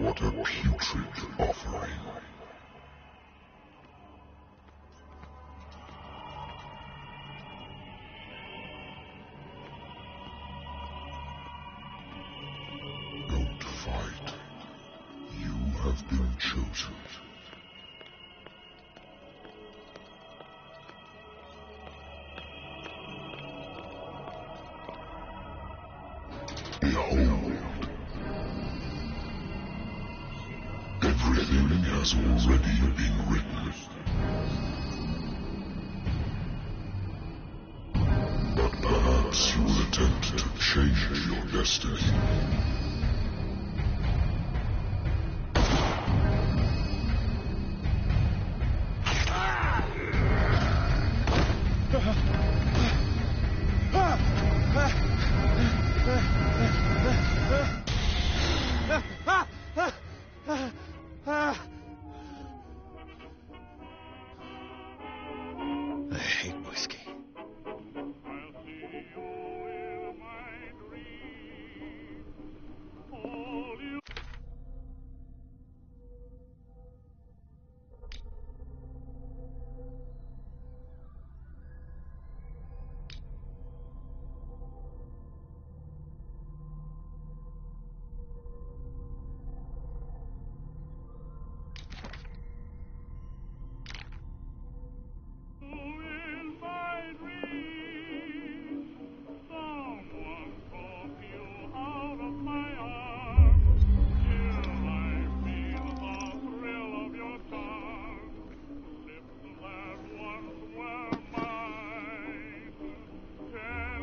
What a putrid offering. Don't fight. You have been chosen. Behold. Everything has already been written. But perhaps you will attempt to change your destiny. I hate whiskey.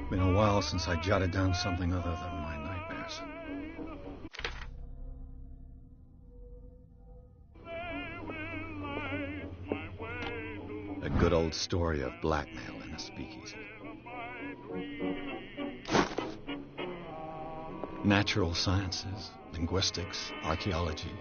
Been a while since I jotted down something other than my nightmares. A good old story of blackmail in a speakeasy. Natural sciences, linguistics, archaeology.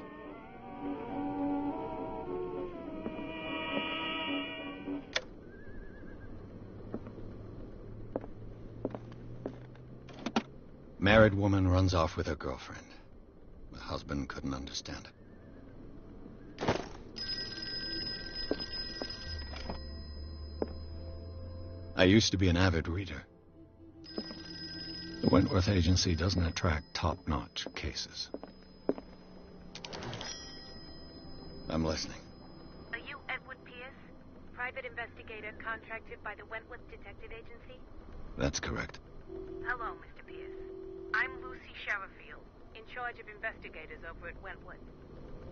Married woman runs off with her girlfriend. The husband couldn't understand it. I used to be an avid reader. The Wentworth Agency doesn't attract top-notch cases. I'm listening. Are you Edward Pierce, private investigator contracted by the Wentworth Detective Agency? That's correct. Hello, Mr. Pierce. I'm Lucy Sherifield, in charge of investigators over at Wentworth.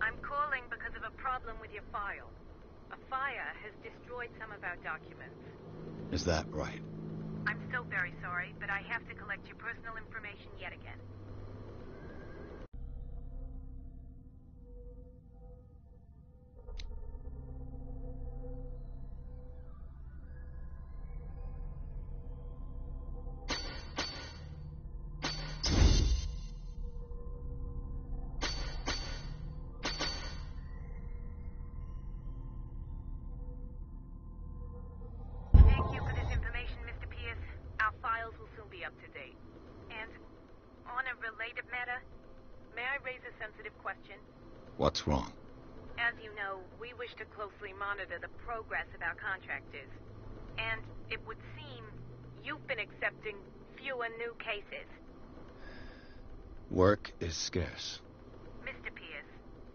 I'm calling because of a problem with your file. A fire has destroyed some of our documents. Is that right? I'm still very sorry, but I have to collect your personal information yet again. Thank you for this information, Mr. Pierce. Our files will soon be up to date. And on a related matter, may I raise a sensitive question? What's wrong? As you know, we wish to closely monitor the progress of our contractors. And it would seem you've been accepting fewer new cases. Work is scarce. Mr. Pierce,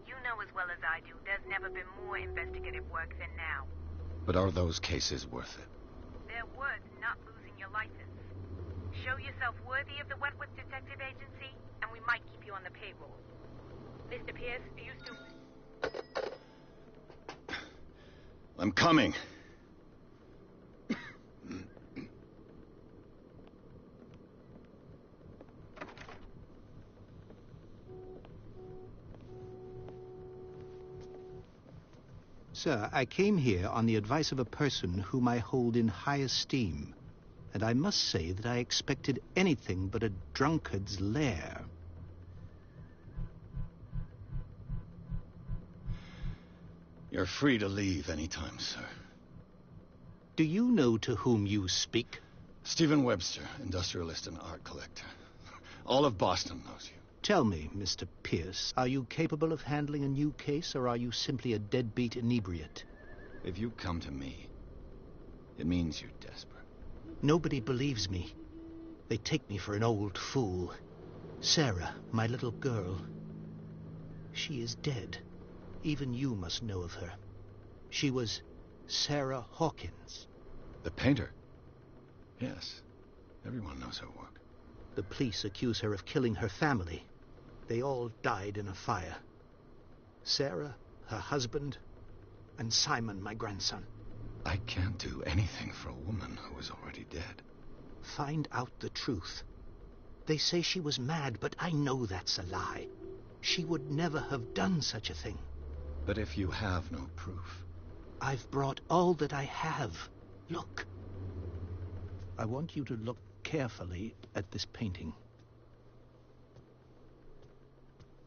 you know as well as I do there's never been more investigative work than now. But are those cases worth it? They're worth not losing your license. Show yourself worthy of the Wentworth Detective Agency, and we might keep you on the payroll. Mr. Pierce, are you still... I'm coming. Sir, I came here on the advice of a person whom I hold in high esteem, and I must say that I expected anything but a drunkard's lair. You're free to leave anytime, sir. Do you know to whom you speak? Stephen Webster, industrialist and art collector. All of Boston knows you. Tell me, Mr. Pierce, are you capable of handling a new case, or are you simply a deadbeat inebriate? If you come to me, it means you're desperate. Nobody believes me. They take me for an old fool. Sarah, my little girl, she is dead. Even you must know of her. She was Sarah Hawkins. The painter? Yes. Everyone knows her work. The police accuse her of killing her family. They all died in a fire. Sarah, her husband, and Simon, my grandson. I can't do anything for a woman who is already dead. Find out the truth. They say she was mad, but I know that's a lie. She would never have done such a thing. But if you have no proof... I've brought all that I have. Look. I want you to look carefully at this painting.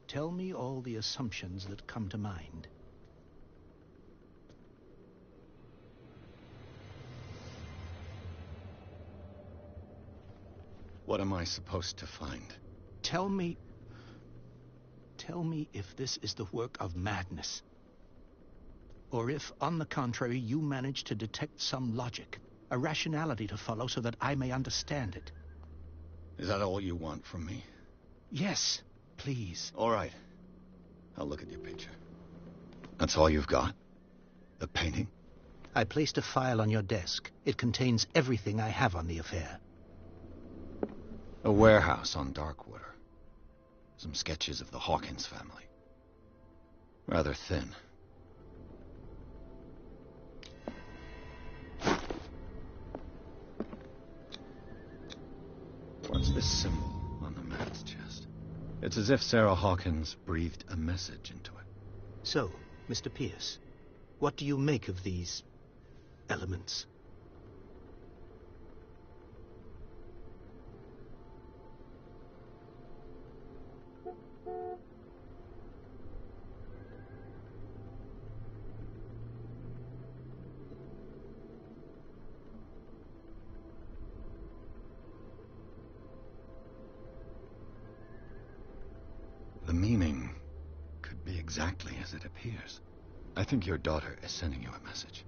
Tell me all the assumptions that come to mind. What am I supposed to find? Tell me if this is the work of madness. Or if, on the contrary, you manage to detect some logic, a rationality to follow so that I may understand it. Is that all you want from me? Yes, please. All right. I'll look at your picture. That's all you've got? The painting? I placed a file on your desk. It contains everything I have on the affair. A warehouse on Darkwater. Some sketches of the Hawkins family. Rather thin. What's this symbol on the man's chest? It's as if Sarah Hawkins breathed a message into it. So, Mr. Pierce, what do you make of these elements? The meaning could be exactly as it appears. I think your daughter is sending you a message.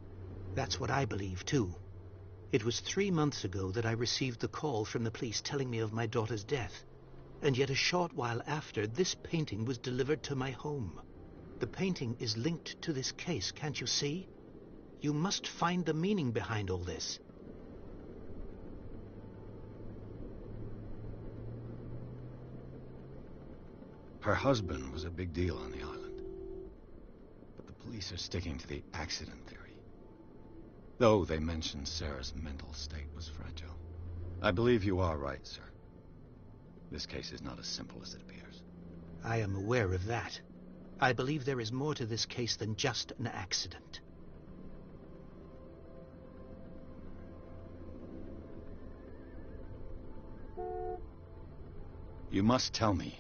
That's what I believe, too. It was 3 months ago that I received the call from the police telling me of my daughter's death. And yet a short while after, this painting was delivered to my home. The painting is linked to this case, can't you see? You must find the meaning behind all this. Her husband was a big deal on the island. But the police are sticking to the accident theory. Though they mentioned Sarah's mental state was fragile. I believe you are right, sir. This case is not as simple as it appears. I am aware of that. I believe there is more to this case than just an accident. You must tell me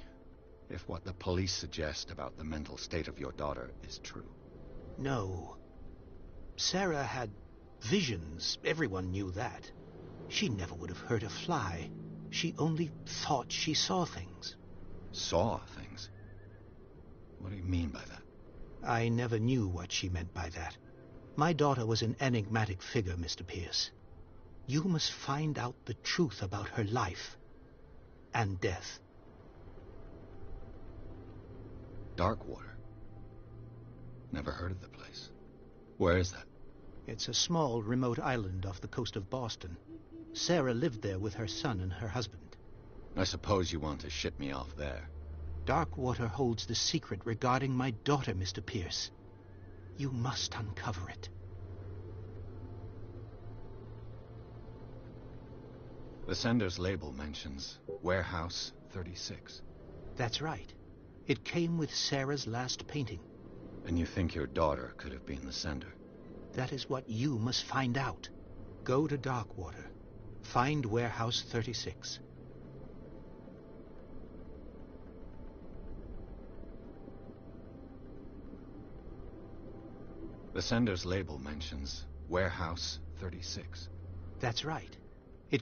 if what the police suggest about the mental state of your daughter is true. No. Sarah had visions. Everyone knew that. She never would have hurt a fly. She only thought she saw things. Saw things? What do you mean by that? I never knew what she meant by that. My daughter was an enigmatic figure, Mr. Pierce. You must find out the truth about her life and death. Darkwater? Never heard of the place. Where is that? It's a small, remote island off the coast of Boston. Sarah lived there with her son and her husband. I suppose you want to ship me off there. Darkwater holds the secret regarding my daughter, Mr. Pierce. You must uncover it. The sender's label mentions Warehouse 36. That's right. It came with Sarah's last painting. And you think your daughter could have been the sender? That is what you must find out. Go to Darkwater. Find Warehouse 36. The sender's label mentions Warehouse 36. That's right.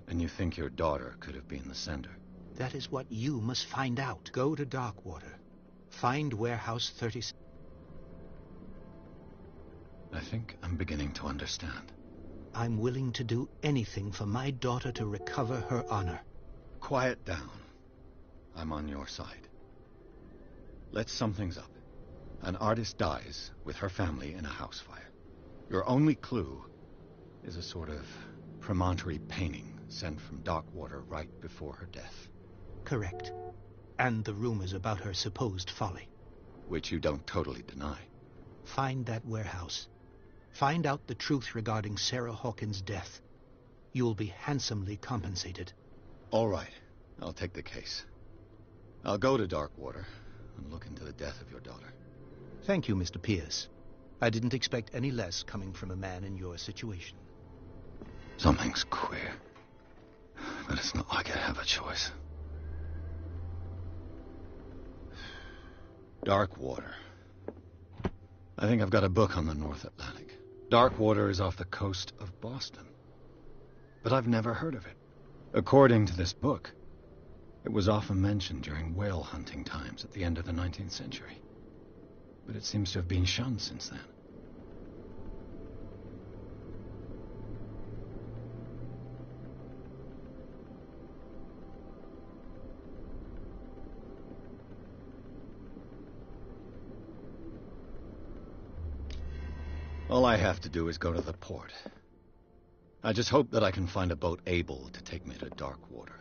And you think your daughter could have been the sender? That is what you must find out. Go to Darkwater. Find Warehouse 36. I think I'm beginning to understand. I'm willing to do anything for my daughter to recover her honor. Quiet down. I'm on your side. Let's sum things up. An artist dies with her family in a house fire. Your only clue is a sort of promontory painting sent from Darkwater right before her death. Correct. And the rumors about her supposed folly. Which you don't totally deny. Find that warehouse. Find out the truth regarding Sarah Hawkins' death. You'll be handsomely compensated. All right. I'll take the case. I'll go to Darkwater and look into the death of your daughter. Thank you, Mr. Pierce. I didn't expect any less coming from a man in your situation. Something's queer. But it's not like I have a choice. Darkwater. I think I've got a book on the North Atlantic. Darkwater is off the coast of Boston. But I've never heard of it. According to this book, it was often mentioned during whale hunting times at the end of the 19th century. But it seems to have been shunned since then. All I have to do is go to the port. I just hope that I can find a boat able to take me to Darkwater.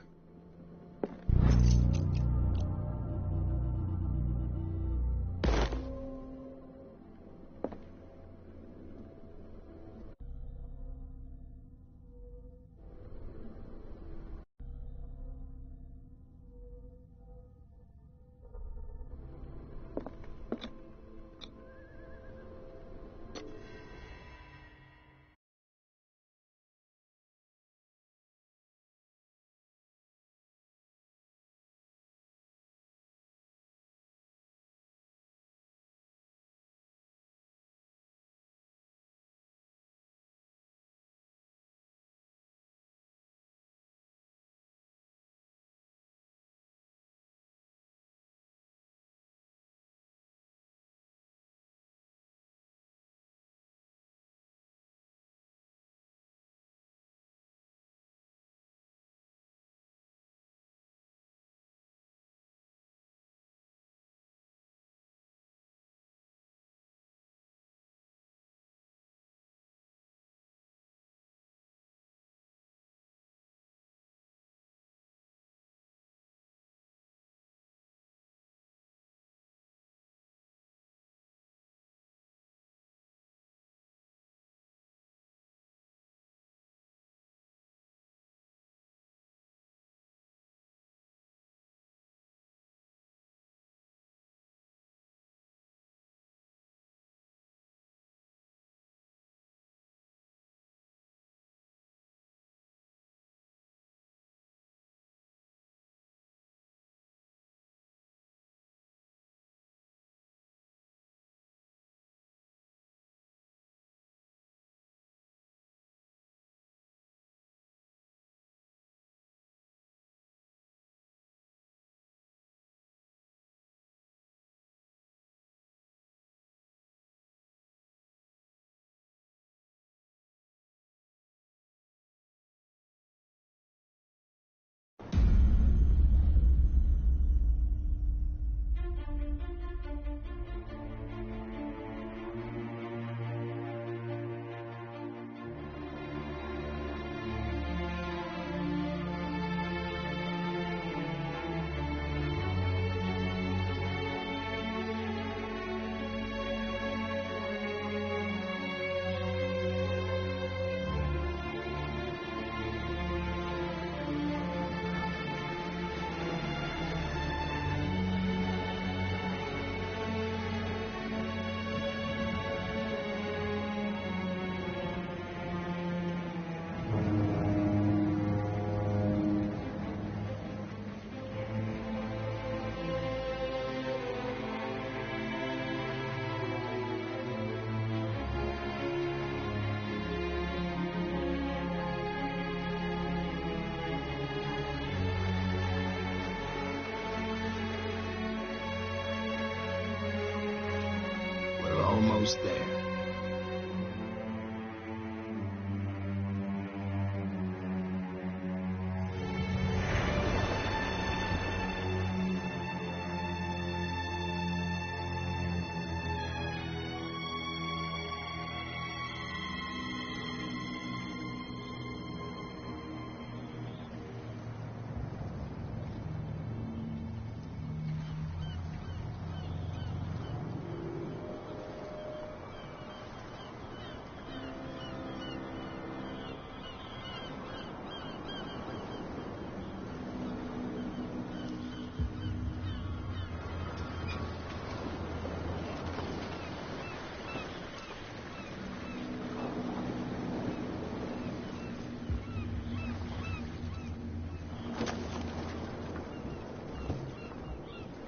almost there.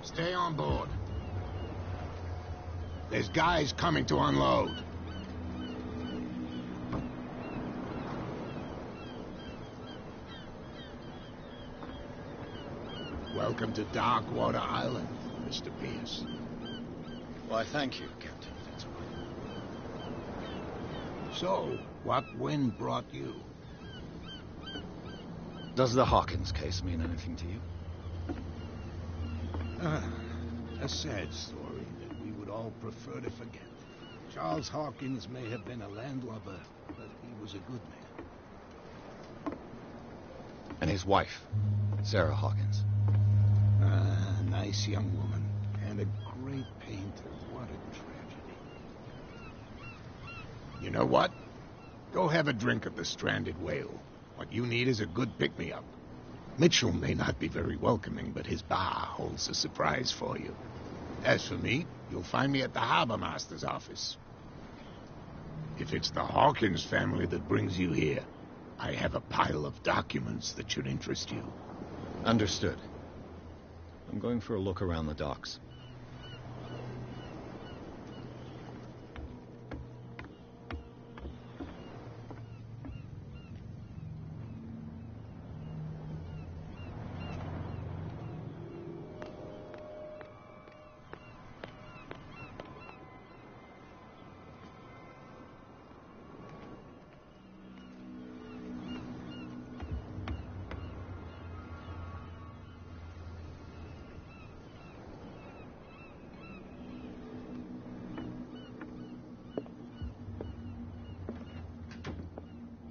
Stay on board. There's guys coming to unload. Welcome to Darkwater Island, Mr. Pierce. Why, thank you, Captain Fitzroy. So, what wind brought you? Does the Hawkins case mean anything to you? A sad story that we would all prefer to forget. Charles Hawkins may have been a landlubber, but he was a good man. And his wife, Sarah Hawkins. Nice young woman, and a great painter. What a tragedy. You know what? Go have a drink at the Stranded Whale. What you need is a good pick-me-up. Mitchell may not be very welcoming, but his bar holds a surprise for you. As for me, you'll find me at the Harbor Master's office. If it's the Hawkins family that brings you here, I have a pile of documents that should interest you. Understood. I'm going for a look around the docks.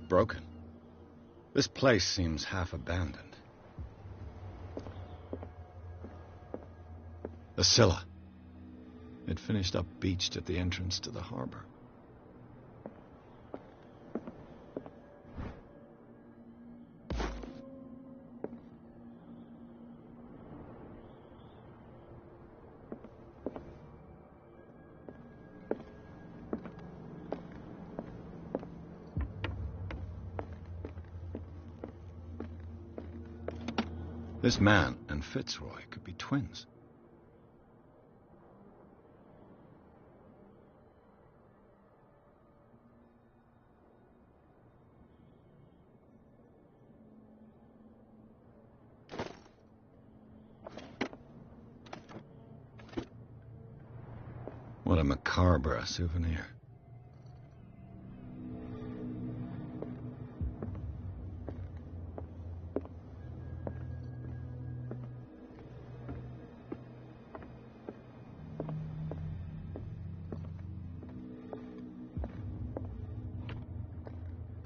Broken. This place seems half abandoned. The Scylla. It finished up beached at the entrance to the harbor. This man and Fitzroy could be twins. What a macabre souvenir.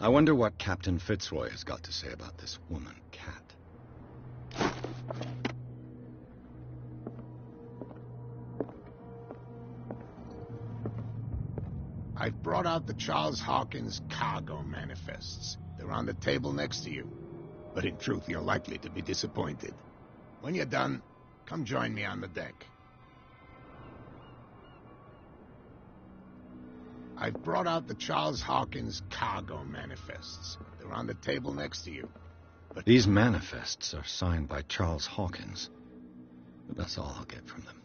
I wonder what Captain Fitzroy has got to say about this woman, Cat. I've brought out the Charles Hawkins cargo manifests. They're on the table next to you. But in truth, you're likely to be disappointed. When you're done, come join me on the deck. I've brought out the Charles Hawkins cargo manifests. They're on the table next to you. But these manifests are signed by Charles Hawkins. But that's all I'll get from them.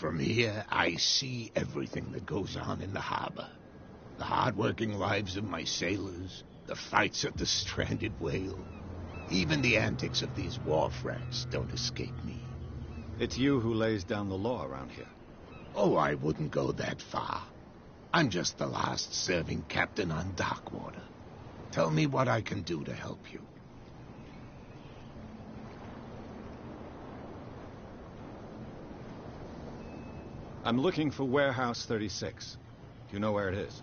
From here, I see everything that goes on in the harbor. The hard-working lives of my sailors, the fights at the stranded whale. Even the antics of these wharf rats don't escape me. It's you who lays down the law around here. Oh, I wouldn't go that far. I'm just the last serving captain on Darkwater. Tell me what I can do to help you. I'm looking for Warehouse 36. Do you know where it is?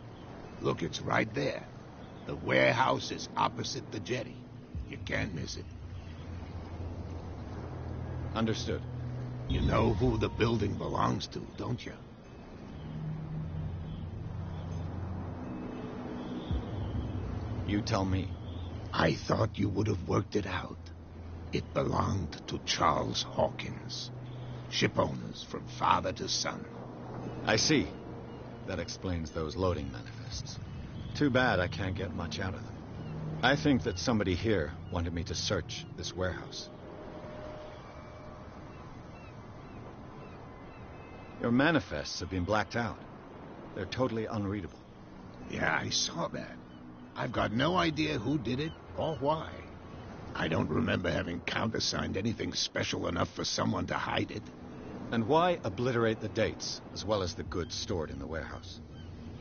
Look, it's right there. The warehouse is opposite the jetty. You can't miss it. Understood. You know who the building belongs to, don't you? You tell me. I thought you would have worked it out. It belonged to Charles Hawkins. Ship owners from father to son. I see. That explains those loading manifests. Too bad I can't get much out of them. I think that somebody here wanted me to search this warehouse. Your manifests have been blacked out. They're totally unreadable. Yeah, I saw that. I've got no idea who did it or why. I don't remember having countersigned anything special enough for someone to hide it. And why obliterate the dates, as well as the goods stored in the warehouse?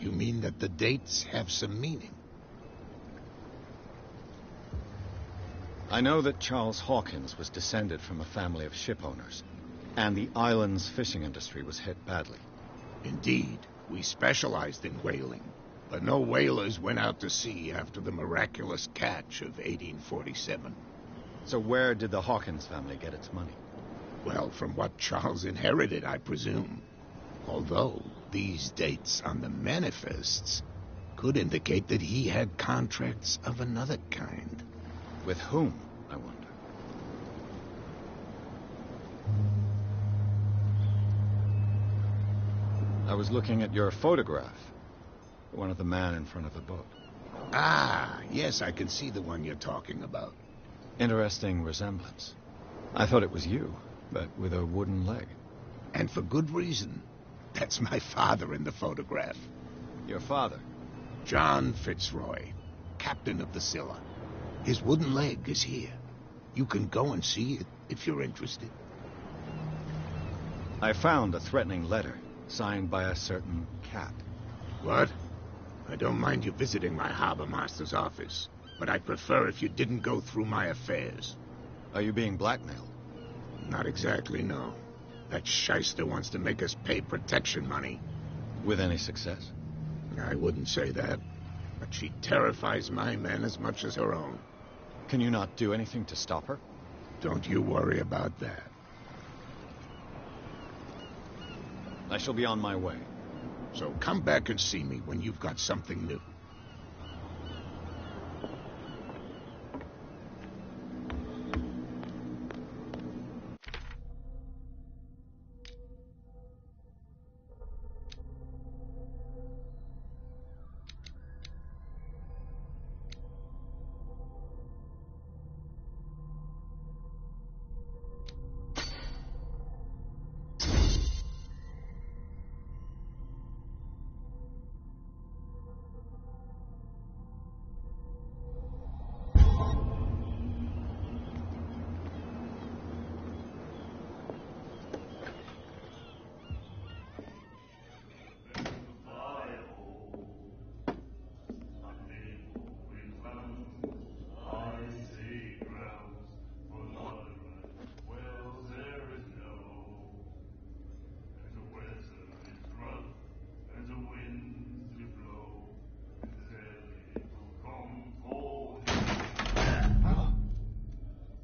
You mean that the dates have some meaning? I know that Charles Hawkins was descended from a family of ship owners, and the island's fishing industry was hit badly. Indeed, we specialized in whaling, but no whalers went out to sea after the miraculous catch of 1847. So where did the Hawkins family get its money? Well, from what Charles inherited, I presume. Although, these dates on the manifests could indicate that he had contracts of another kind. With whom, I wonder? I was looking at your photograph. The one of the man in front of the boat. Ah, yes, I can see the one you're talking about. Interesting resemblance. I thought it was you, but with a wooden leg. And for good reason. That's my father in the photograph. Your father? John Fitzroy, captain of the Scylla. His wooden leg is here. You can go and see it if you're interested. I found a threatening letter, signed by a certain cat. What? I don't mind you visiting my harbor master's office, but I'd prefer if you didn't go through my affairs. Are you being blackmailed? Not exactly, no. That shyster wants to make us pay protection money. With any success? I wouldn't say that, but she terrifies my men as much as her own. Can you not do anything to stop her? Don't you worry about that. I shall be on my way. So come back and see me when you've got something new.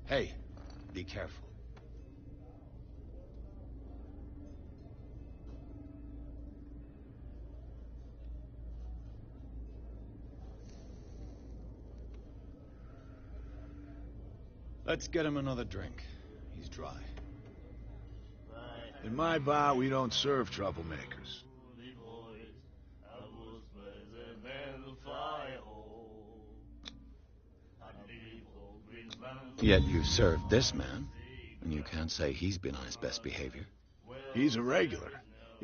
Hey, be careful. Let's get him another drink. He's dry. In my bar, we don't serve troublemakers. Yet you served this man, and you can't say he's been on his best behavior. He's a regular.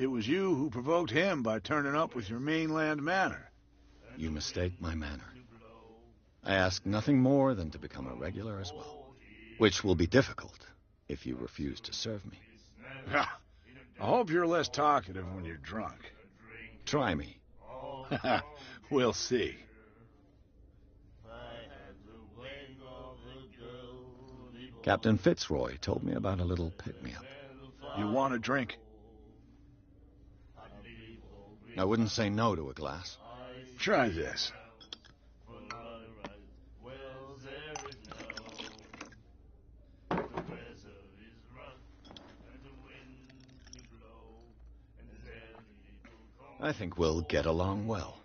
It was you who provoked him by turning up with your mainland manner. You mistake my manner. I ask nothing more than to become a regular as well, which will be difficult if you refuse to serve me. I hope you're less talkative when you're drunk. Try me. We'll see. Captain Fitzroy told me about a little pick-me-up. You want a drink? I wouldn't say no to a glass. Try this. I think we'll get along well.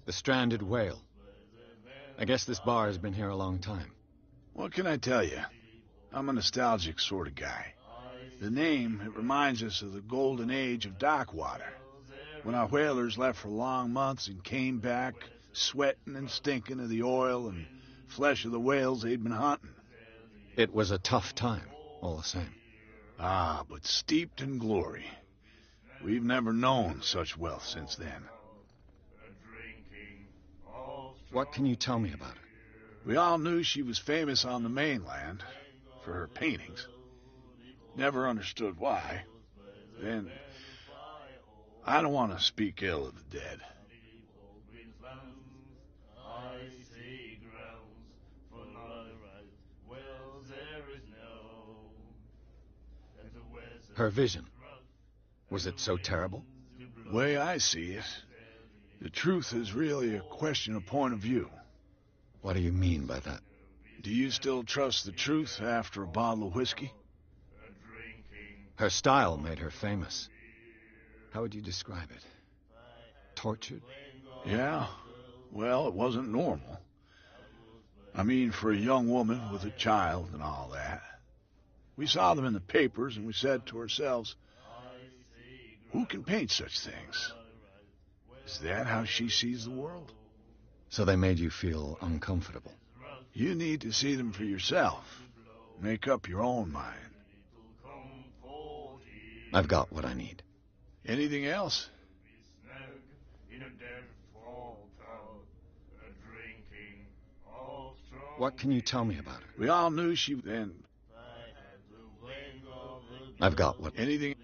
The Stranded Whale. I guess this bar has been here a long time. What can I tell you? I'm a nostalgic sort of guy. The name, it reminds us of the golden age of dock water, when our whalers left for long months and came back sweating and stinking of the oil and flesh of the whales they'd been hunting. It was a tough time, all the same. Ah, but steeped in glory. We've never known such wealth since then. What can you tell me about her? We all knew she was famous on the mainland for her paintings. Never understood why. Then, I don't want to speak ill of the dead. Her vision. Was it so terrible? The way I see it, the truth is really a question of point of view. What do you mean by that? Do you still trust the truth after a bottle of whiskey? Her style made her famous. How would you describe it? Tortured? Yeah. Well, it wasn't normal. I mean, for a young woman with a child and all that. We saw them in the papers and we said to ourselves, who can paint such things? Is that how she sees the world? So they made you feel uncomfortable? You need to see them for yourself. Make up your own mind. I've got what I need. Anything else? What can you tell me about her? We all knew she then. I've got what... Anything?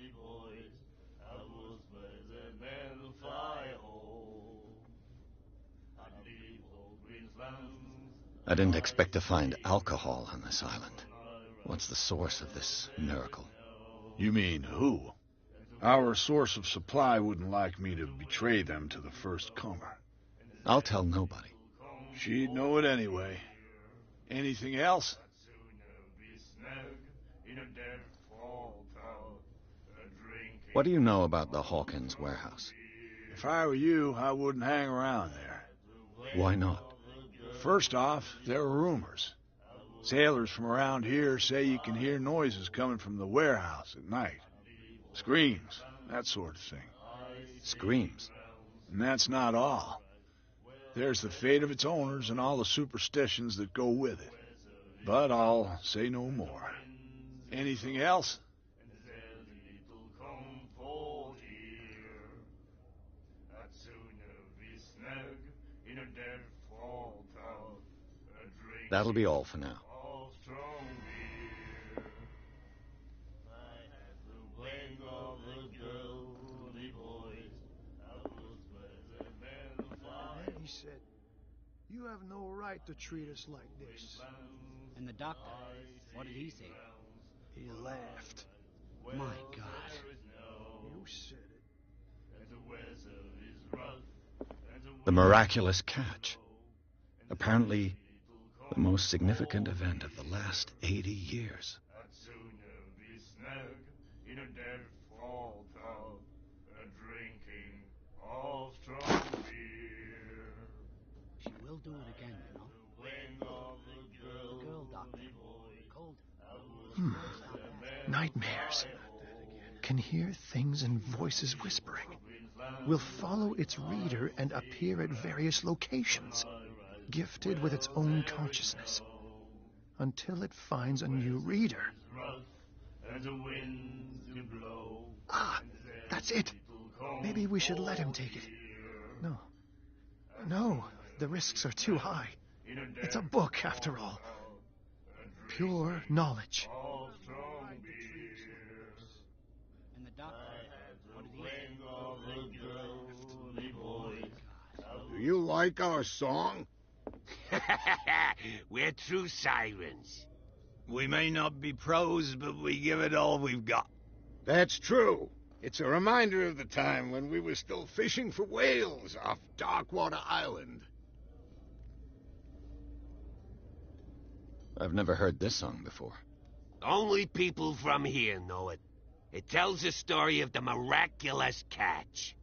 I didn't expect to find alcohol on this island. What's the source of this miracle? You mean who? Our source of supply wouldn't like me to betray them to the first comer. I'll tell nobody. She'd know it anyway. Anything else? What do you know about the Hawkins warehouse? If I were you, I wouldn't hang around there. Why not? First off, there are rumors. Sailors from around here say you can hear noises coming from the warehouse at night. Screams, that sort of thing. Screams? And that's not all. There's the fate of its owners and all the superstitions that go with it. But I'll say no more. Anything else? That'll be all for now. He said, "You have no right to treat us like this." And the doctor, what did he say? He laughed. My God. You said it. The miraculous catch. Apparently, the most significant event of the last 80 years. She will do it again, you know. The girl doctor. Cold. Nightmares. can hear things and voices whispering, will follow its reader and appear at various locations, gifted with its own consciousness, until it finds a new reader. Ah, that's it. Maybe we should let him take it. No, the risks are too high. It's a book, after all. Pure knowledge. And the doctor, what did he say? Do you like our song? We're true sirens. We may not be pros, but we give it all we've got. That's true. It's a reminder of the time when we were still fishing for whales off Darkwater Island. I've never heard this song before. Only people from here know it. It tells the story of the miraculous catch.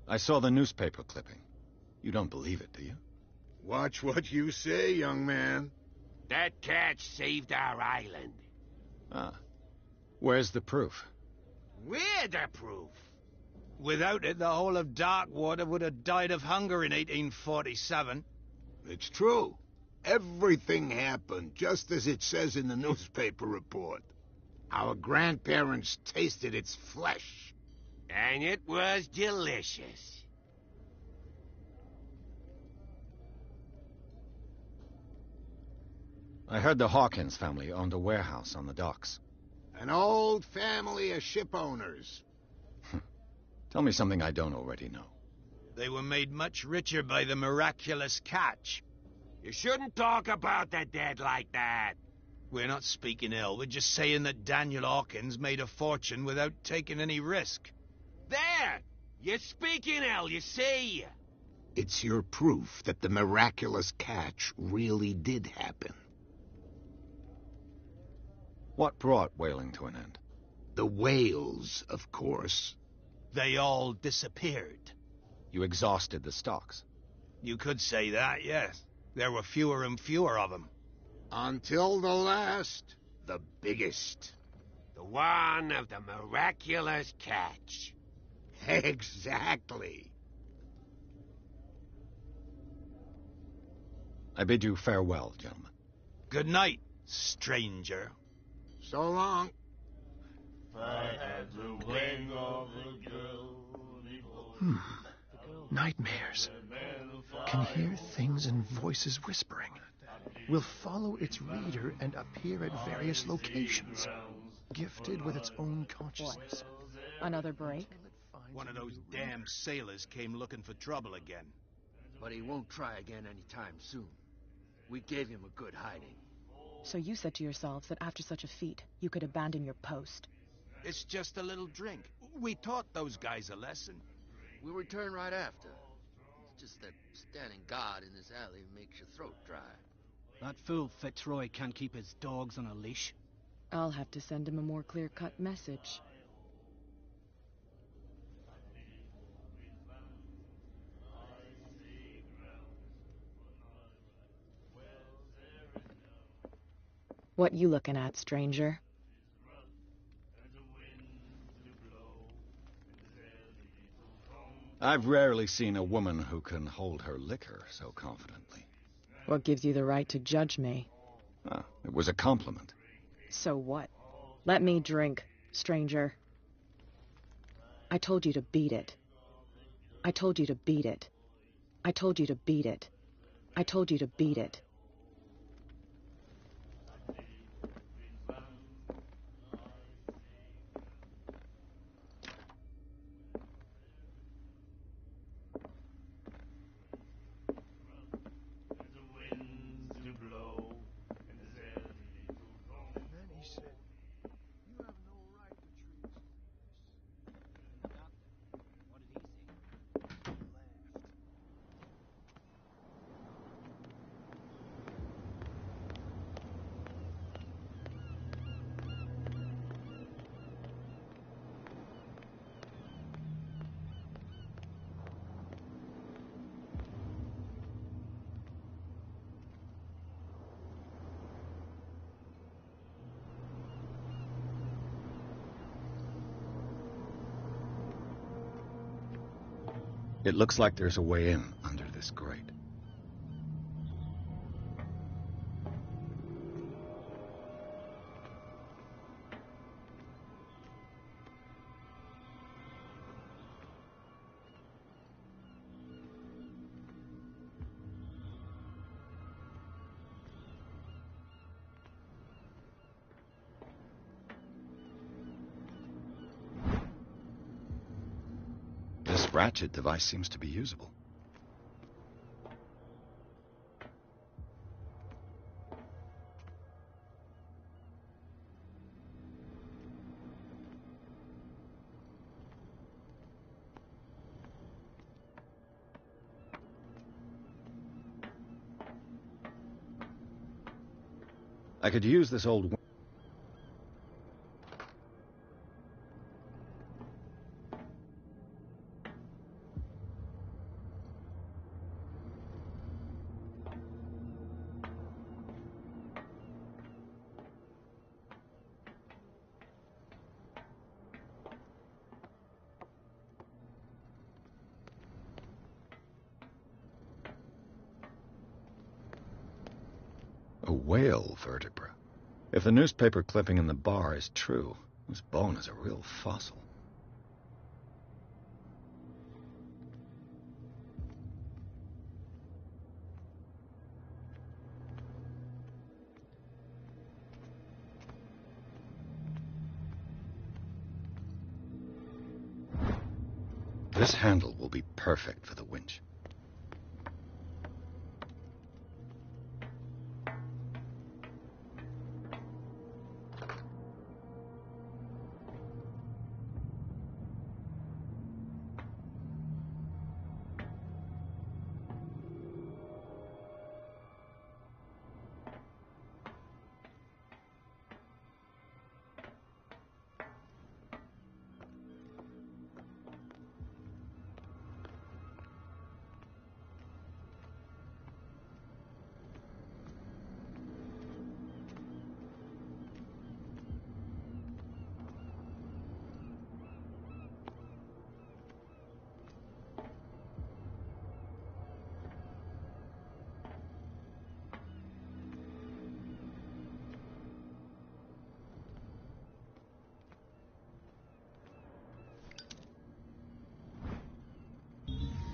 I saw the newspaper clipping. You don't believe it, do you? Watch what you say, young man. That catch saved our island. Ah. Where's the proof? We're the proof. Without it, the whole of Darkwater would have died of hunger in 1847. It's true. Everything happened just as it says in the newspaper report. Our grandparents tasted its flesh. And it was delicious. I heard the Hawkins family owned a warehouse on the docks. An old family of ship owners. Tell me something I don't already know. They were made much richer by the miraculous catch. You shouldn't talk about the dead like that. We're not speaking ill, we're just saying that Daniel Hawkins made a fortune without taking any risk. There! You're speaking ill, you see. It's your proof that the miraculous catch really did happen. What brought whaling to an end? The whales, of course. They all disappeared. You exhausted the stocks. You could say that, yes. There were fewer and fewer of them. Until the last, the biggest. The one of the miraculous catch. Exactly. I bid you farewell, gentlemen. Good night, stranger. So long. Nightmares. Can hear things and voices whispering. Will follow its reader and appear at various locations, gifted with its own consciousness. Another break? One of those damn sailors came looking for trouble again. But he won't try again anytime soon. We gave him a good hiding. So you said to yourselves that after such a feat, you could abandon your post. It's just a little drink. We taught those guys a lesson. We'll return right after. It's just that standing guard in this alley makes your throat dry. That fool Fitzroy can't keep his dogs on a leash. I'll have to send him a more clear-cut message. What you looking at, stranger? I've rarely seen a woman who can hold her liquor so confidently. What gives you the right to judge me? Ah, it was a compliment. So what? Let me drink, stranger. I told you to beat it. I told you to beat it. I told you to beat it. I told you to beat it. It looks like there's a way in under this grate. This ratchet device seems to be usable. I could use this old... A whale vertebra. If the newspaper clipping in the bar is true, this bone is a real fossil. This handle will be perfect for the winch.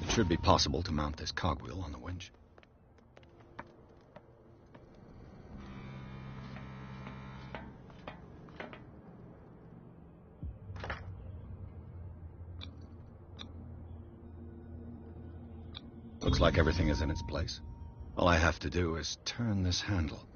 It should be possible to mount this cogwheel on the winch. Looks like everything is in its place. All I have to do is turn this handle.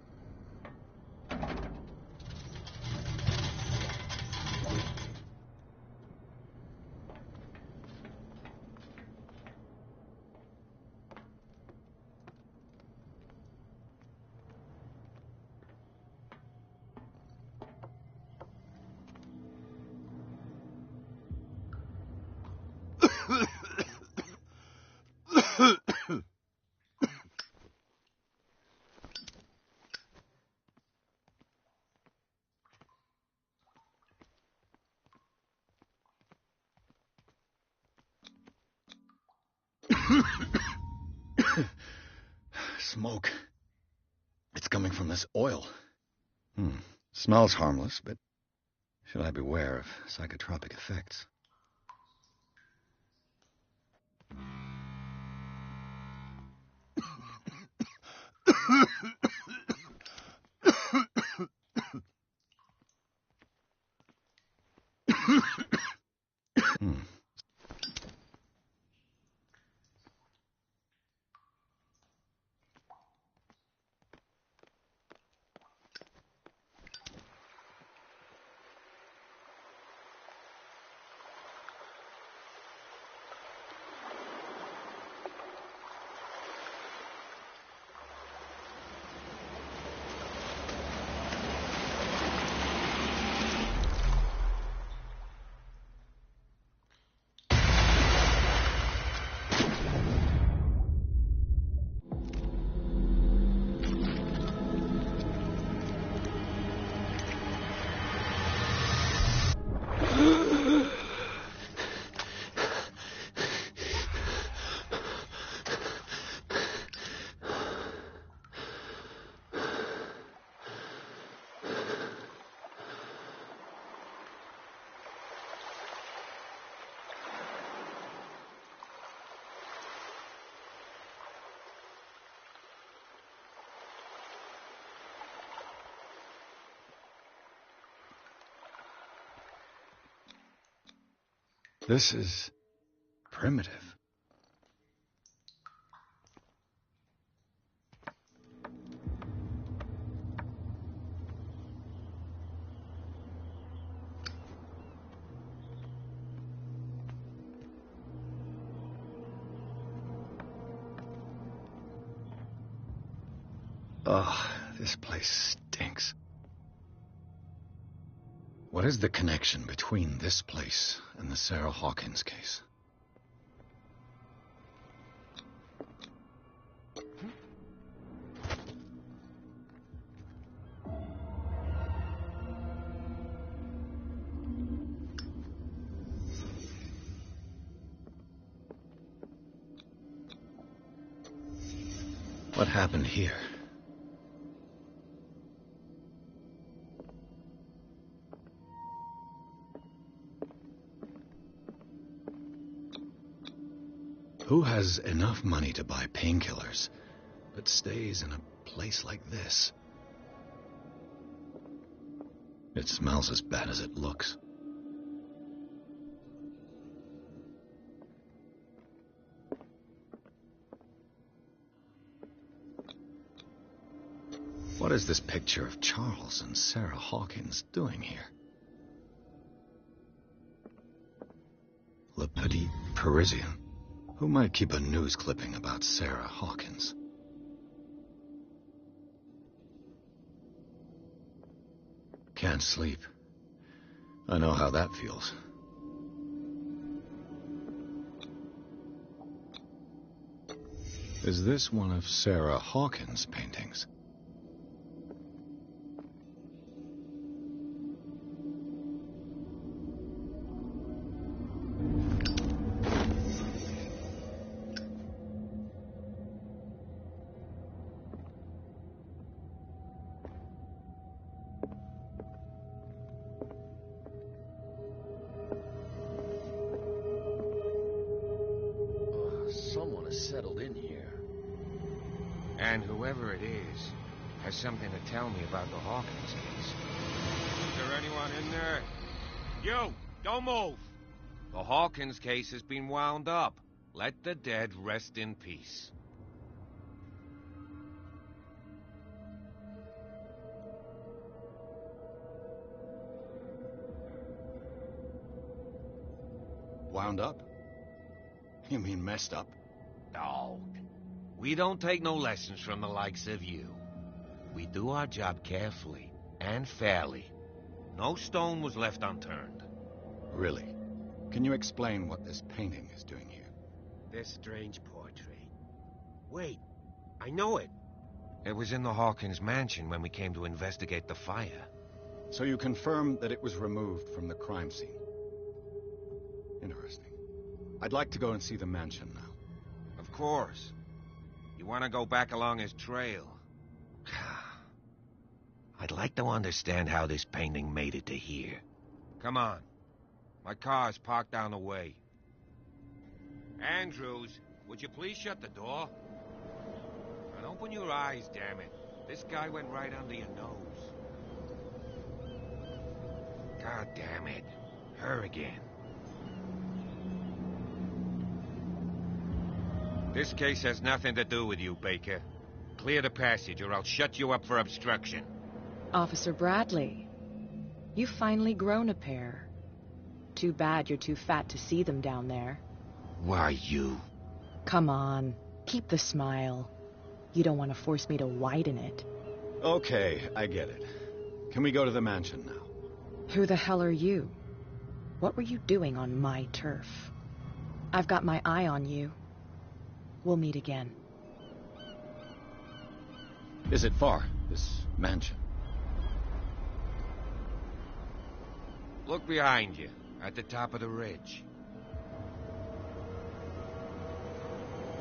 Smoke. It's coming from this oil. Smells harmless, but should I beware of psychotropic effects? This is primitive. Ugh, this place stinks. What is the connection between this place and the Sarah Hawkins case? What happened here? Who has enough money to buy painkillers, but stays in a place like this? It smells as bad as it looks. What is this picture of Charles and Sarah Hawkins doing here? Le Petit Parisien. Who might keep a news clipping about Sarah Hawkins? Can't sleep. I know how that feels. Is this one of Sarah Hawkins' paintings? Someone has settled in here. And whoever it is has something to tell me about the Hawkins case. Is there anyone in there? You! Don't move! The Hawkins case has been wound up. Let the dead rest in peace. Wound up? You mean messed up? Dog. We don't take no lessons from the likes of you. We do our job carefully and fairly. No stone was left unturned. Really? Can you explain what this painting is doing here? This strange portrait. Wait, I know it. It was in the Hawkins mansion when we came to investigate the fire. So you confirm that it was removed from the crime scene? Interesting. I'd like to go and see the mansion now. Of course. You want to go back along his trail? I'd like to understand how this painting made it to here. Come on. My car's parked down the way. Andrews, would you please shut the door? And open your eyes, damn it. This guy went right under your nose. God damn it. Her again. This case has nothing to do with you, Baker. Clear the passage or I'll shut you up for obstruction. Officer Bradley, you've finally grown a pair. Too bad you're too fat to see them down there. Why, you... Come on, keep the smile. You don't want to force me to widen it. Okay, I get it. Can we go to the mansion now? Who the hell are you? What were you doing on my turf? I've got my eye on you. We'll meet again. Is it far, this mansion? Look behind you, at the top of the ridge.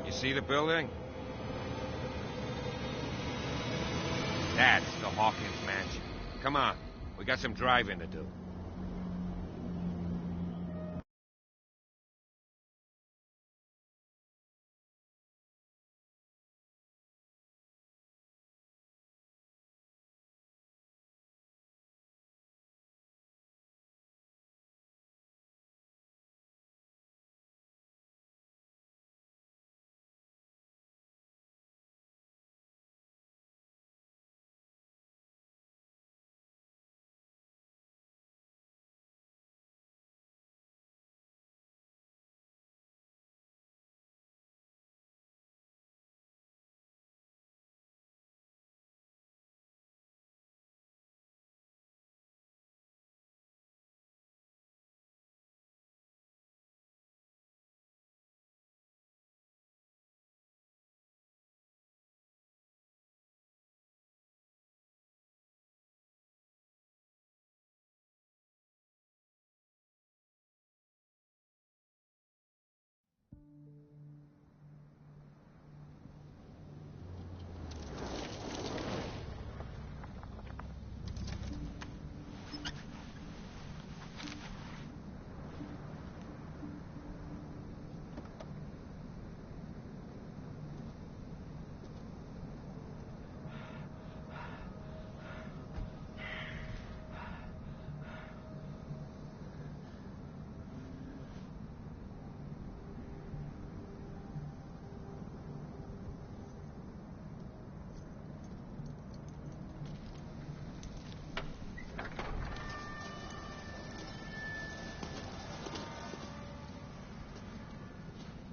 You see the building? That's the Hawkins mansion. Come on, we got some driving to do.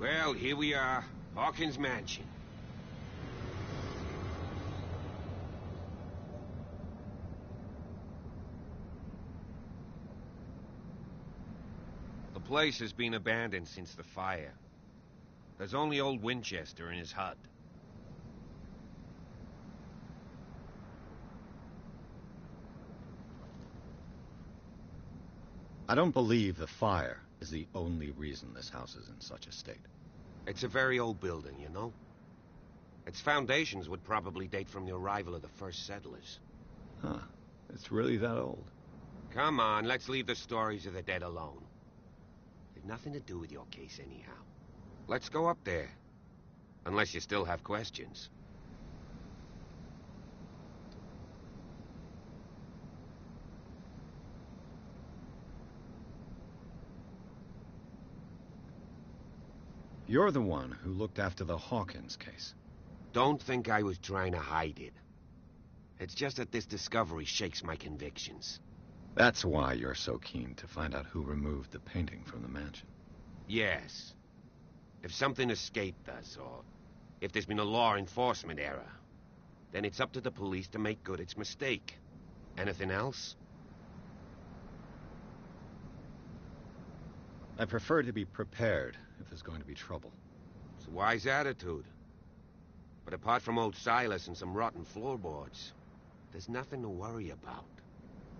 Well, here we are. Hawkins Mansion. The place has been abandoned since the fire. There's only old Winchester in his hut. I don't believe the fire is the only reason this house is in such a state. It's a very old building, you know? Its foundations would probably date from the arrival of the first settlers. Huh. It's really that old. Come on, let's leave the stories of the dead alone. They've nothing to do with your case anyhow. Let's go up there. Unless you still have questions. You're the one who looked after the Hawkins case. Don't think I was trying to hide it. It's just that this discovery shakes my convictions. That's why you're so keen to find out who removed the painting from the mansion. Yes. If something escaped us, or if there's been a law enforcement error, then it's up to the police to make good its mistake. Anything else? I prefer to be prepared if there's going to be trouble. It's a wise attitude. But apart from old Silas and some rotten floorboards, there's nothing to worry about.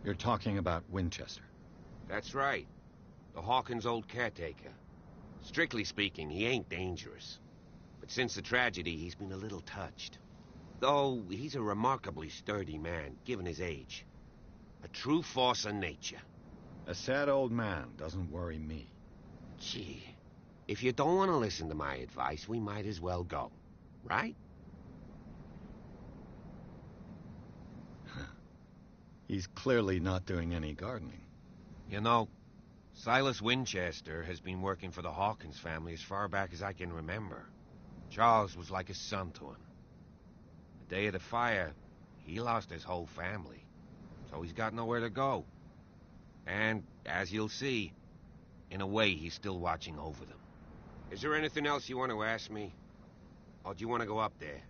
You're talking about Winchester? That's right. The Hawkins' old caretaker. Strictly speaking, he ain't dangerous. But since the tragedy, he's been a little touched. Though, he's a remarkably sturdy man, given his age. A true force of nature. A sad old man doesn't worry me. Gee, if you don't want to listen to my advice, we might as well go. Right? He's clearly not doing any gardening. You know, Silas Winchester has been working for the Hawkins family as far back as I can remember. Charles was like a son to him. The day of the fire, he lost his whole family. So he's got nowhere to go. And, as you'll see, in a way, he's still watching over them. Is there anything else you want to ask me? Or do you want to go up there?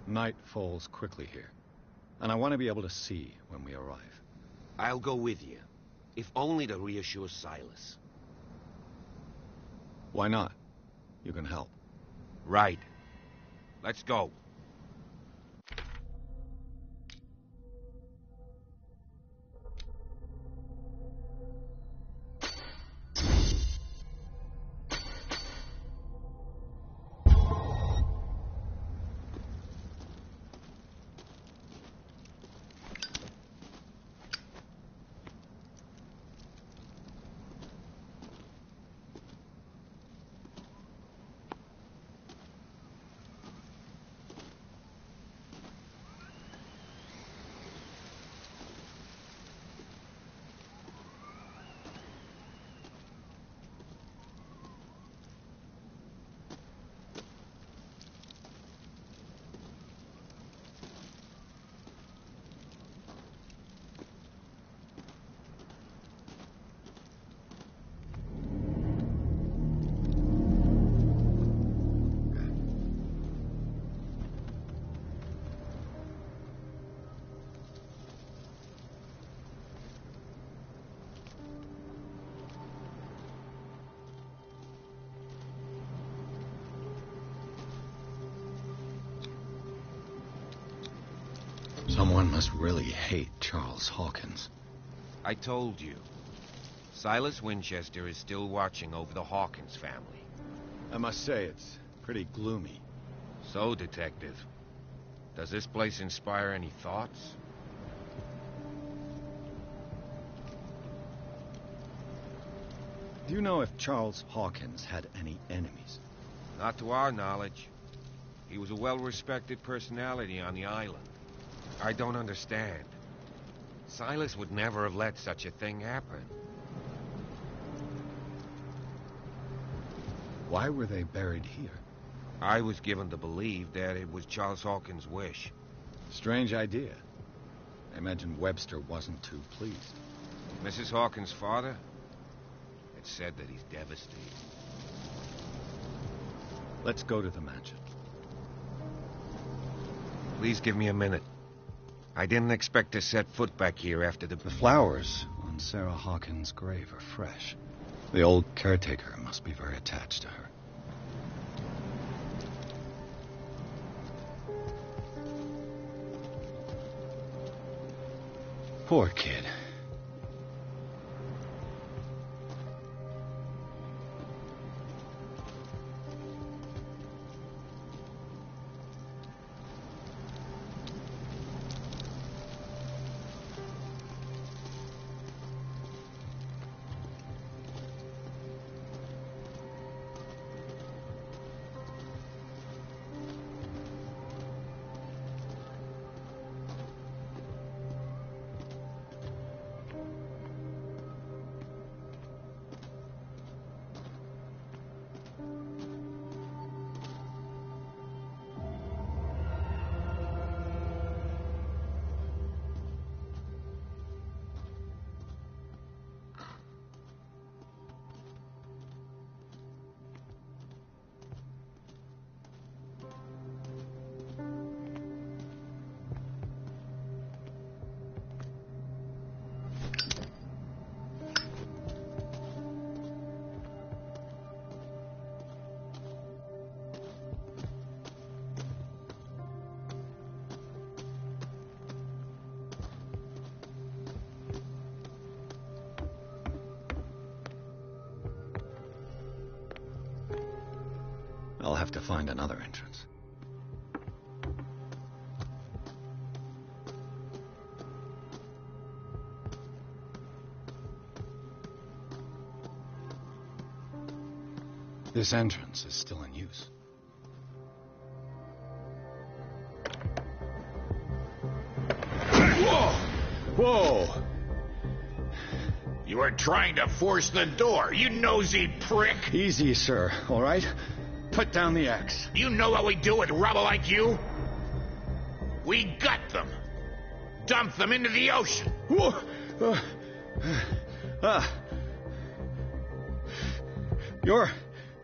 Night falls quickly here, and I want to be able to see when we arrive. I'll go with you, if only to reassure Silas. Why not? You can help. Right. Let's go. Someone must really hate Charles Hawkins. I told you. Silas Winchester is still watching over the Hawkins family. I must say, it's pretty gloomy. So, Detective, does this place inspire any thoughts? Do you know if Charles Hawkins had any enemies? Not to our knowledge. He was a well-respected personality on the island. I don't understand. Silas would never have let such a thing happen. Why were they buried here? I was given to believe that it was Charles Hawkins' wish. Strange idea. I imagine Webster wasn't too pleased. Mrs. Hawkins' father? It's said that he's devastated. Let's go to the mansion. Please give me a minute. I didn't expect to set foot back here after the... The flowers on Sarah Hawkins' grave are fresh. The old caretaker must be very attached to her. Poor kid. I'll have to find another entrance. This entrance is still in use. Whoa! Whoa! You were trying to force the door, you nosy prick! Easy, sir, all right? Put down the axe. You know what we do with rubble like you? We gut them. Dump them into the ocean. You're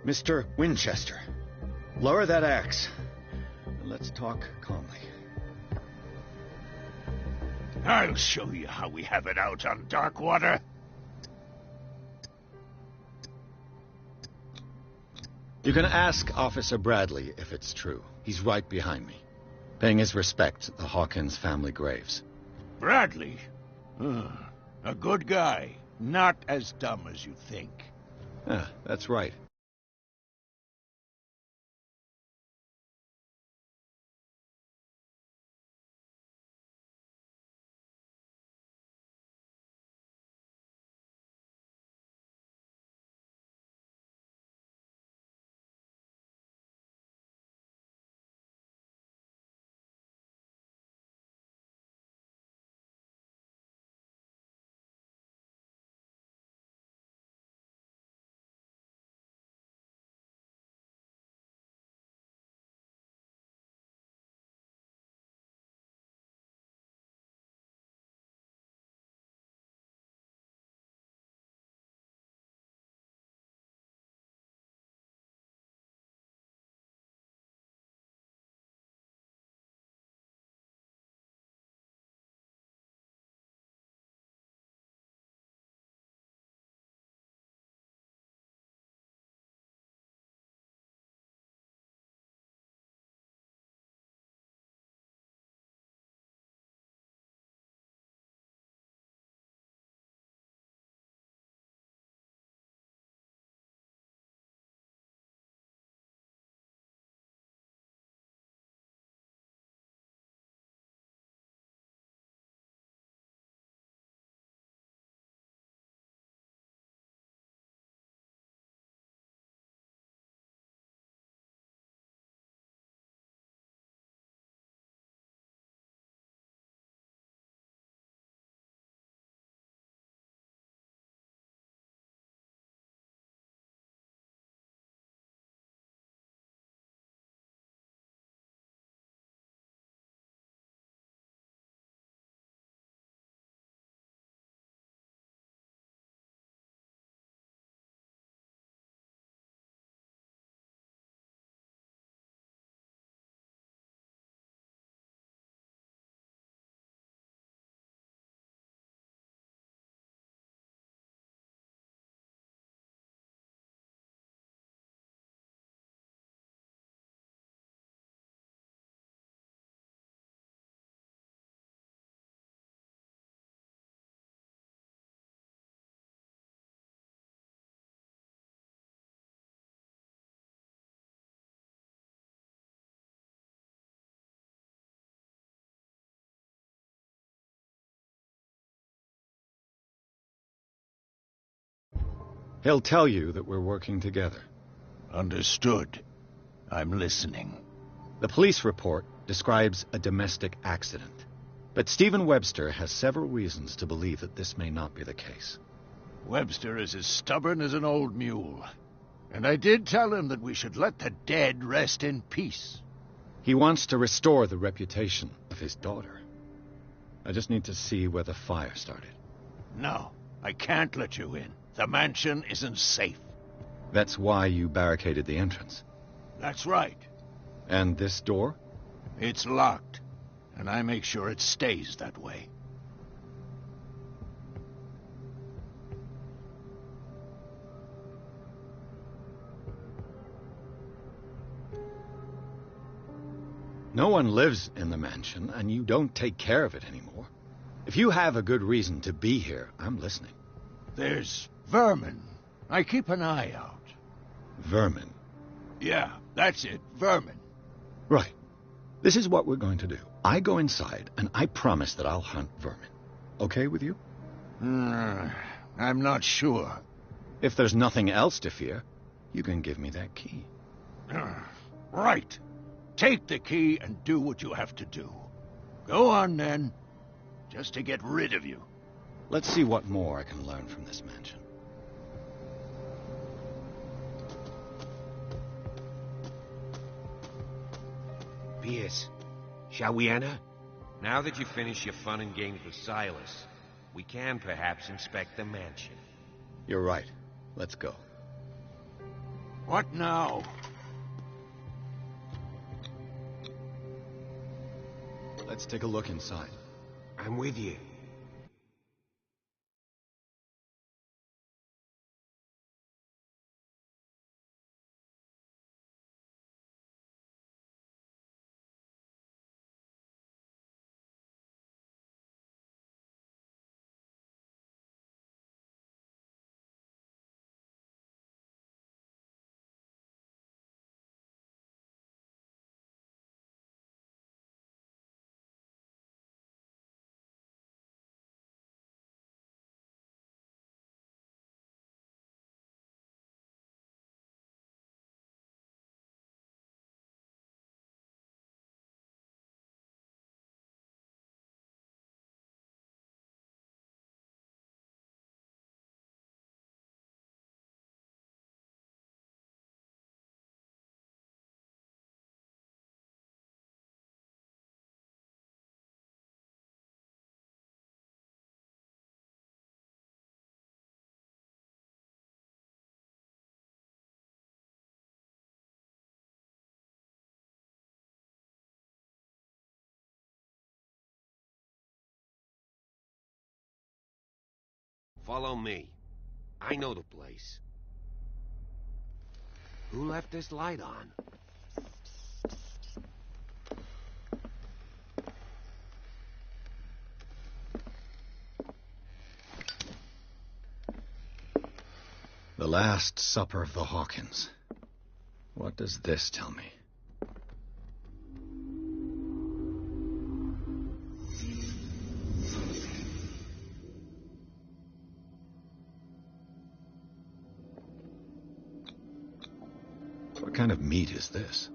Mr. Winchester. Lower that axe. Let's talk calmly. I'll show you how we have it out on Darkwater. You can ask Officer Bradley if it's true. He's right behind me, paying his respect at the Hawkins family graves. Bradley? A good guy. Not as dumb as you think. That's right. He'll tell you that we're working together. Understood. I'm listening. The police report describes a domestic accident, but Stephen Webster has several reasons to believe that this may not be the case. Webster is as stubborn as an old mule. And I did tell him that we should let the dead rest in peace. He wants to restore the reputation of his daughter. I just need to see where the fire started. No, I can't let you in. The mansion isn't safe. That's why you barricaded the entrance. That's right. And this door? It's locked, and I make sure it stays that way. No one lives in the mansion, and you don't take care of it anymore. If you have a good reason to be here, I'm listening. There's vermin. I keep an eye out. Vermin? Yeah, that's it, vermin. Right. This is what we're going to do. I go inside, and I promise that I'll hunt vermin. Okay with you? I'm not sure. If there's nothing else to fear, you can give me that key. Right. Take the key and do what you have to do. Go on, then. Just to get rid of you. Let's see what more I can learn from this mansion. Pierce, shall we enter? Now that you've finished your fun and games with Silas, we can perhaps inspect the mansion. You're right. Let's go. What now? Let's take a look inside. I'm with you. Follow me. I know the place. Who left this light on? The Last Supper of the Hawkins. What does this tell me? What kind of meat is this?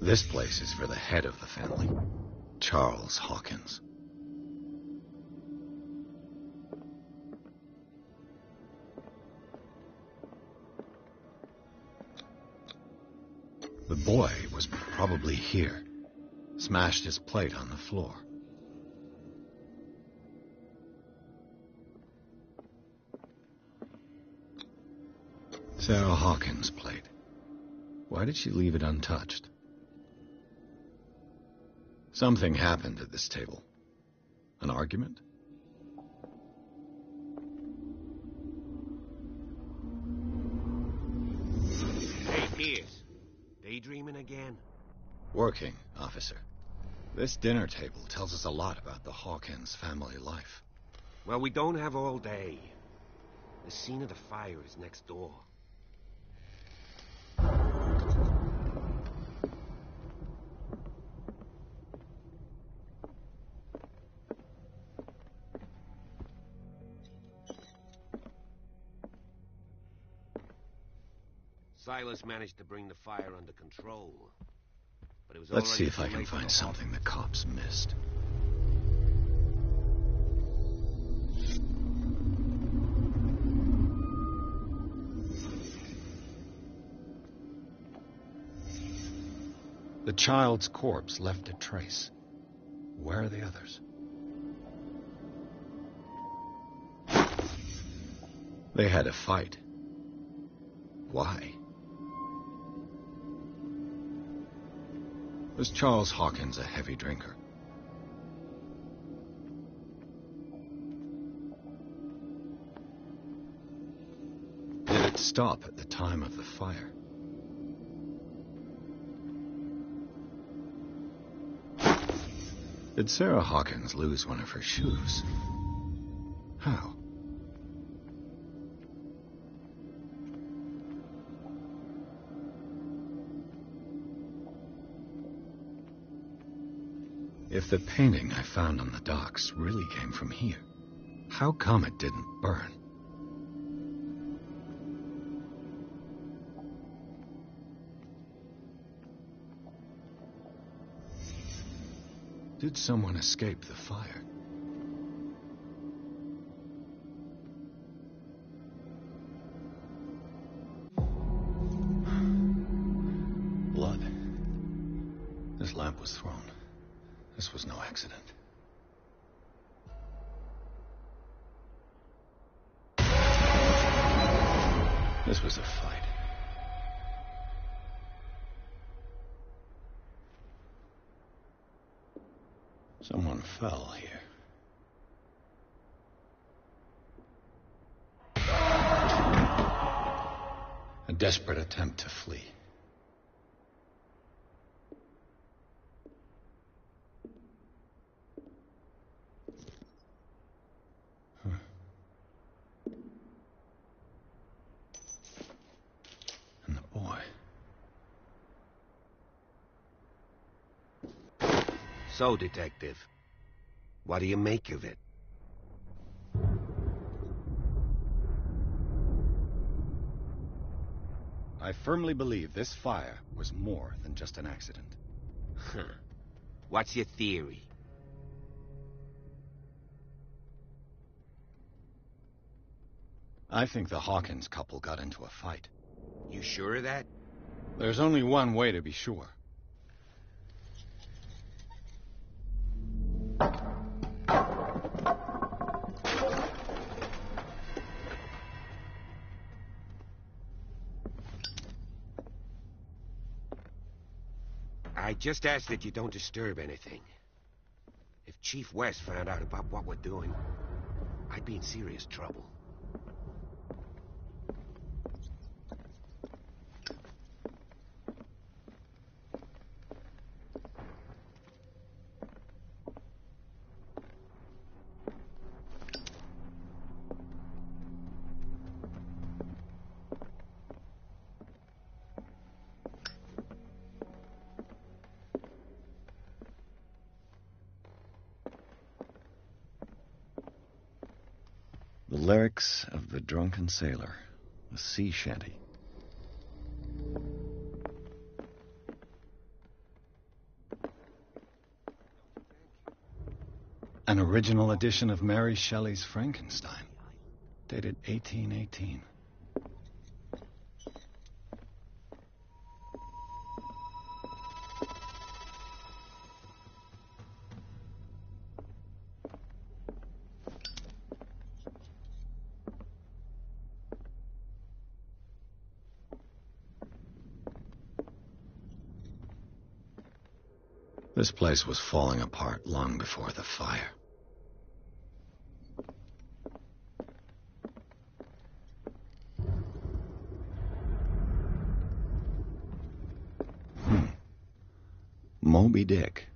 This place is for the head of the family, Charles Hawkins. The boy was probably here. Smashed his plate on the floor. Sarah Hawkins' plate. Why did she leave it untouched? Something happened at this table. An argument? Hey, Pierce. Daydreaming again? Working, officer. This dinner table tells us a lot about the Hawkins family life. Well, we don't have all day. The scene of the fire is next door. Silas managed to bring the fire under control. But it was Let's see already if I too can late for find the something the cops missed. The child's corpse left a trace. Where are the others? They had a fight. Why? Was Charles Hawkins a heavy drinker? Did it stop at the time of the fire? Did Sarah Hawkins lose one of her shoes? How? If the painting I found on the docks really came from here, how come it didn't burn? Did someone escape the fire? Blood. This lamp was thrown. This was no accident. This was a fight. Someone fell here. A desperate attempt to flee. And the boy. So, Detective, what do you make of it? I firmly believe this fire was more than just an accident. Huh. What's your theory? I think the Hawkins couple got into a fight. You sure of that? There's only one way to be sure. I just ask that you don't disturb anything. If Chief West found out about what we're doing, I'd be in serious trouble. The lyrics of The Drunken Sailor, a sea shanty. An original edition of Mary Shelley's Frankenstein, dated 1818. This place was falling apart long before the fire. Moby Dick,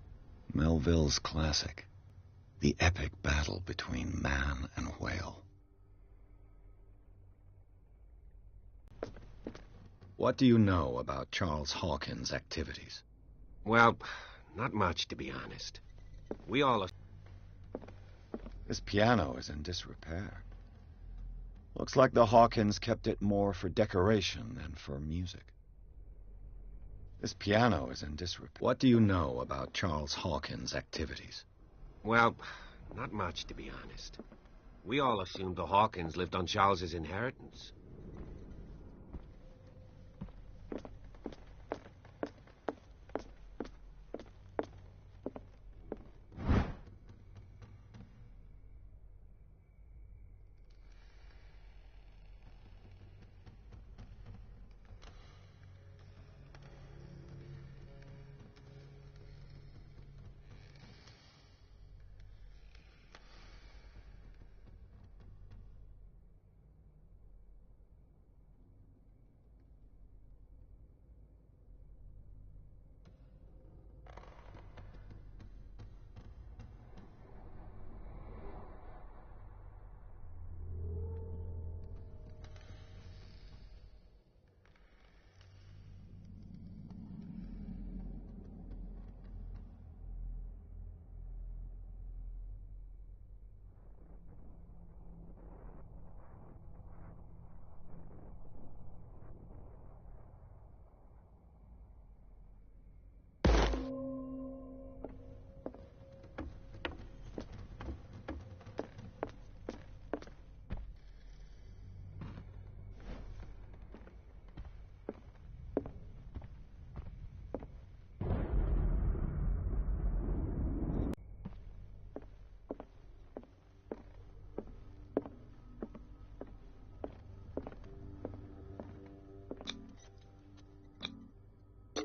Melville's classic. The epic battle between man and whale. What do you know about Charles Hawkins' activities? Well, not much, to be honest. We all... This piano is in disrepair. Looks like the Hawkins kept it more for decoration than for music. This piano is in disrepair. What do you know about Charles Hawkins' activities? Well, not much, to be honest. We all assumed the Hawkins lived on Charles's inheritance.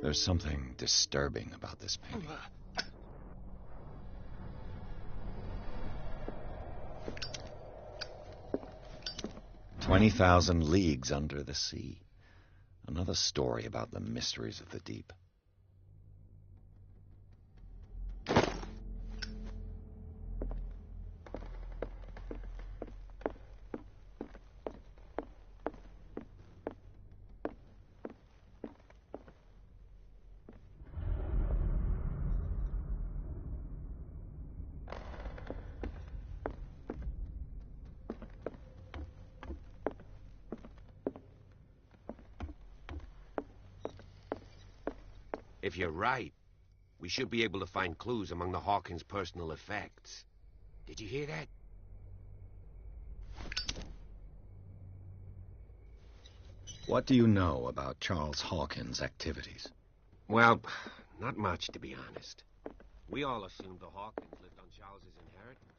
There's something disturbing about this painting. 20,000 leagues under the sea. Another story about the mysteries of the deep. If you're right, we should be able to find clues among the Hawkins' personal effects. Did you hear that? What do you know about Charles Hawkins' activities? Well, not much, to be honest. We all assumed the Hawkins lived on Charles's inheritance.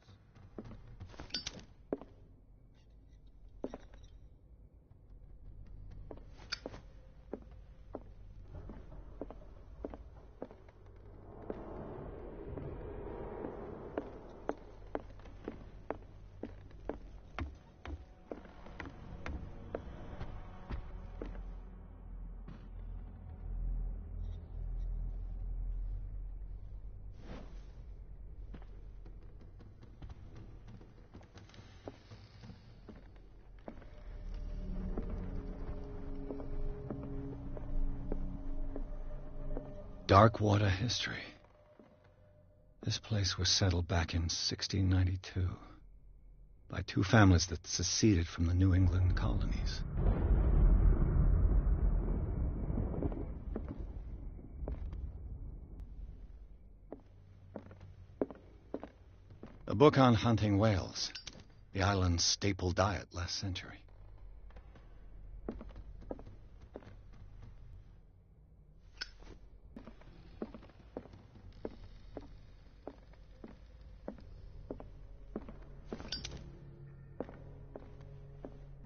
Darkwater history. This place was settled back in 1692 by two families that seceded from the New England colonies. A book on hunting whales, the island's staple diet last century.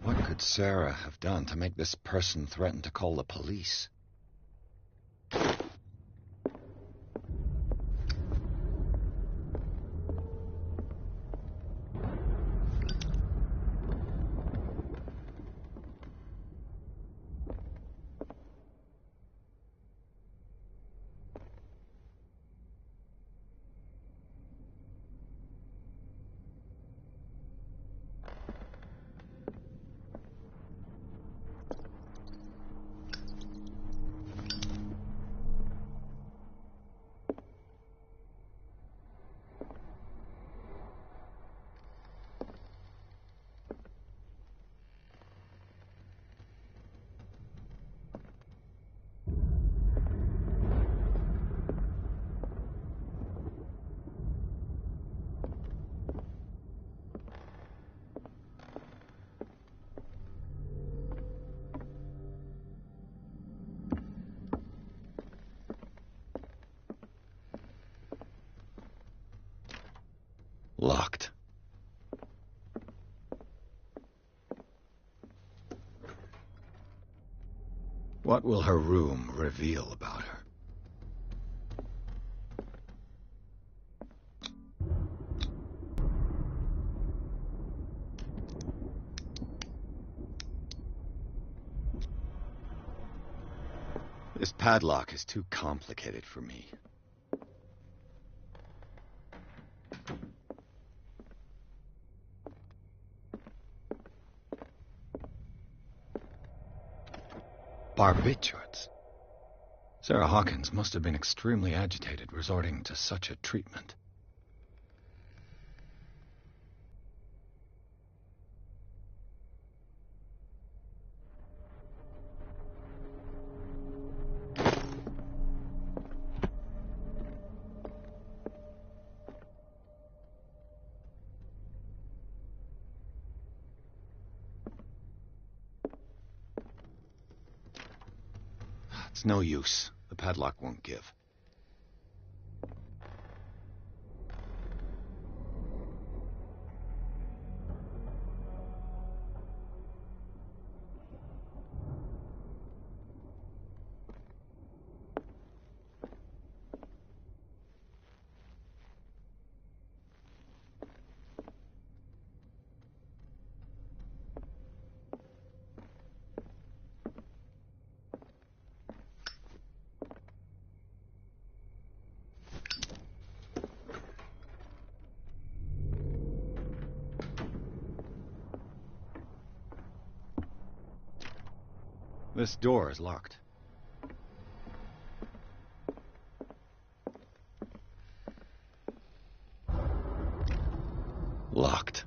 What could Sarah have done to make this person threaten to call the police? What will her room reveal about her? This padlock is too complicated for me. Barbiturates. Sarah Hawkins must have been extremely agitated, resorting to such a treatment. It's no use. The padlock won't give. This door is locked. Locked.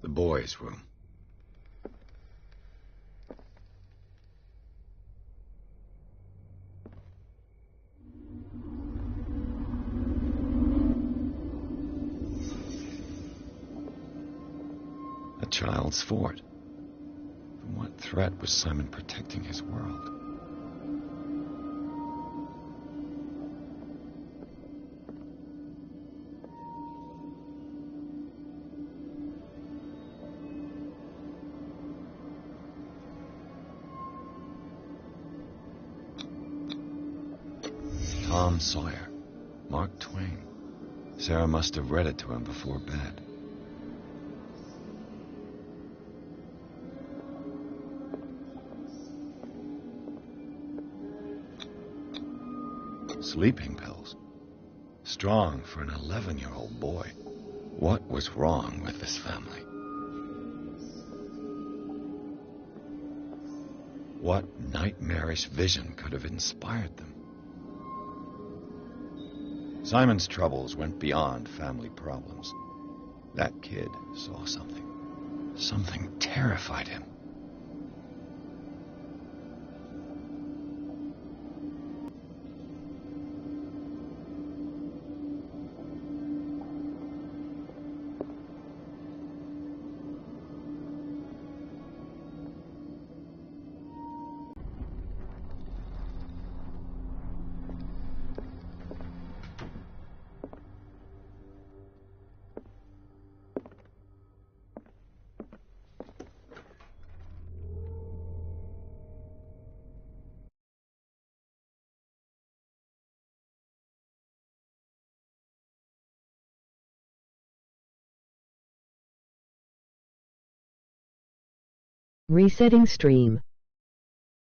The boys' room. A child's fort. From what threat was Simon protecting his world? Tom Sawyer, Mark Twain. Sarah must have read it to him before bed. Sleeping pills. Strong for an 11-year-old boy. What was wrong with this family? What nightmarish vision could have inspired them? Simon's troubles went beyond family problems. That kid saw something. Something terrified him. Resetting stream.